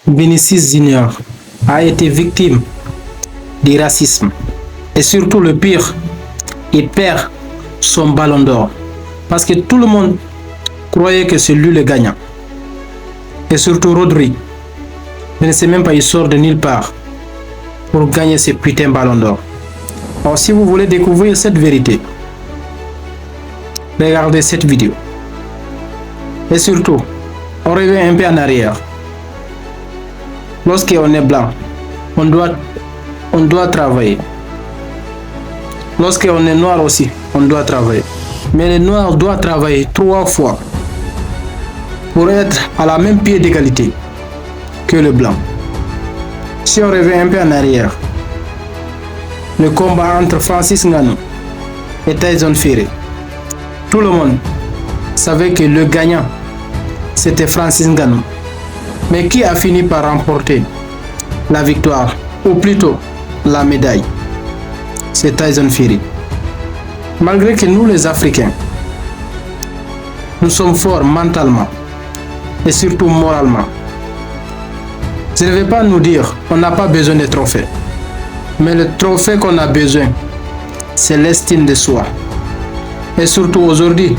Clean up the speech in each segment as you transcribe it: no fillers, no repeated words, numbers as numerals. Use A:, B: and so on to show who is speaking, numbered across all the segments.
A: Vinicius Junior a été victime du racisme. Et surtout le pire, il perd son ballon d'or. Parce que tout le monde croyait que c'est lui le gagnant. Et surtout Rodri. Je ne sais même pas, il sort de nulle part pour gagner ce putain de ballon d'or. Alors si vous voulez découvrir cette vérité, regardez cette vidéo. Et surtout, on revient un peu en arrière. Lorsqu'on est blanc, on doit travailler. Lorsqu'on est noir aussi, on doit travailler. Mais le noir doit travailler 3 fois pour être à la même pied d'égalité que le blanc. Si on revient un peu en arrière, le combat entre Francis Ngannou et Tyson Fury, tout le monde savait que le gagnant c'était Francis Ngannou. Mais qui a fini par remporter la victoire, ou plutôt la médaille? C'est Tyson Fury. Malgré que nous les Africains, nous sommes forts mentalement et surtout moralement. Je ne vais pas nous dire qu'on n'a pas besoin de trophées. Mais le trophée qu'on a besoin, c'est l'estime de soi. Et surtout aujourd'hui,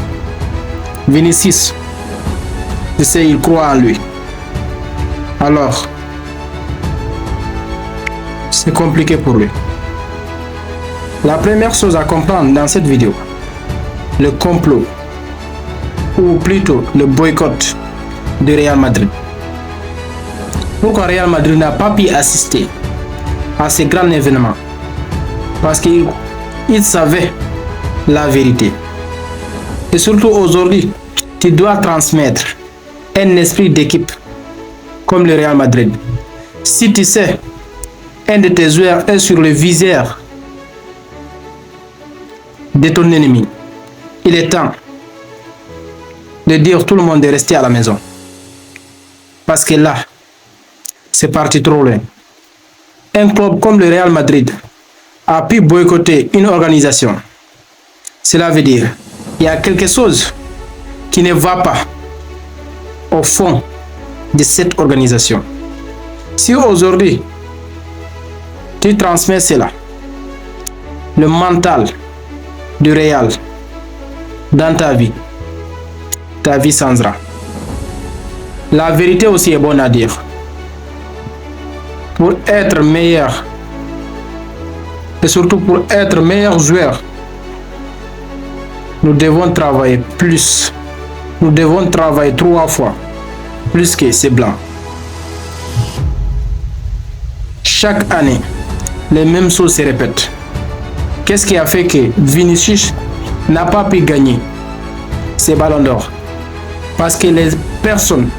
A: Vinicius, je sais, il croit en lui. Alors, c'est compliqué pour lui. La première chose à comprendre dans cette vidéo, le complot, ou plutôt le boycott du Real Madrid. Pourquoi Real Madrid n'a pas pu assister à ce grand événement? Parce qu'il savait la vérité. Et surtout aujourd'hui, tu dois transmettre un esprit d'équipe comme le Real Madrid. Si tu sais, un de tes joueurs est sur le viseur de ton ennemi, il est temps de dire tout le monde de rester à la maison. Parce que là, c'est parti trop loin. Un club comme le Real Madrid a pu boycotter une organisation. Cela veut dire qu'il y a quelque chose qui ne va pas au fond de cette organisation. Si aujourd'hui, tu transmets cela, le mental du Real dans ta vie changera. La vérité aussi est bonne à dire. Pour être meilleur et surtout pour être meilleur joueur, nous devons travailler plus. Nous devons travailler 3 fois plus que ces blancs. Chaque année, les mêmes choses se répètent. Qu'est-ce qui a fait que Vinicius n'a pas pu gagner ces ballons d'or? Parce que les personnes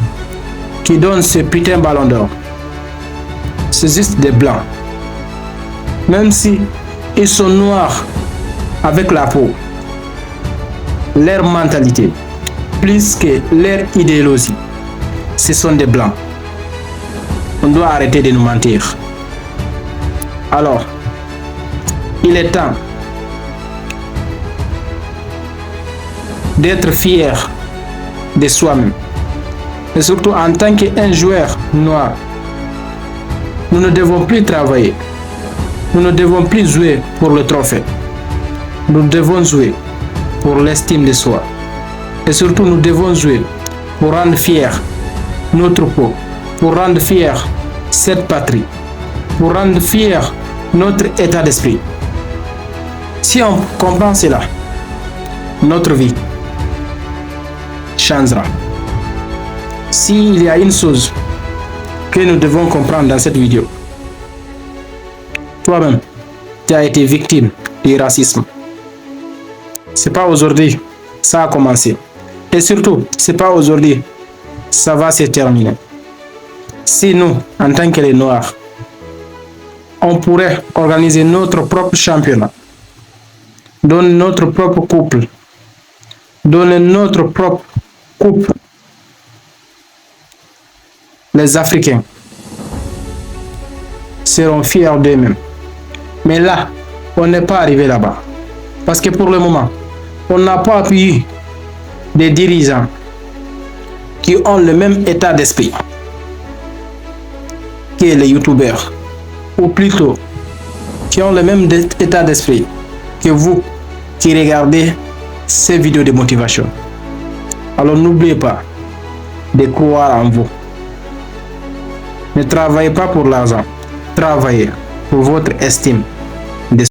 A: qui donnent ce putain de ballon d'or, c'est juste des blancs. Même si ils sont noirs avec la peau, leur mentalité, plus que leur idéologie, ce sont des blancs. On doit arrêter de nous mentir. Alors, il est temps d'être fier de soi-même. Et surtout en tant qu'un joueur noir, nous ne devons plus travailler. Nous ne devons plus jouer pour le trophée. Nous devons jouer pour l'estime de soi. Et surtout, nous devons jouer pour rendre fier notre peau, pour rendre fier cette patrie, pour rendre fier notre état d'esprit. Si on comprend cela, notre vie changera. S'il y a une chose que nous devons comprendre dans cette vidéo, toi-même, tu as été victime du racisme. C'est pas aujourd'hui, ça a commencé. Et surtout, c'est pas aujourd'hui, ça va se terminer. Si nous, en tant que les Noirs, on pourrait organiser notre propre championnat, donner notre propre couple, donner notre propre coupe, les Africains seront fiers d'eux-mêmes. Mais là, on n'est pas arrivé là-bas. Parce que pour le moment, on n'a pas appuyé des dirigeants qui ont le même état d'esprit. que les youtubeurs, ou plutôt qui ont le même état d'esprit que vous qui regardez ces vidéos de motivation. Alors n'oubliez pas de croire en vous. Ne travaillez pas pour l'argent, travaillez pour votre estime.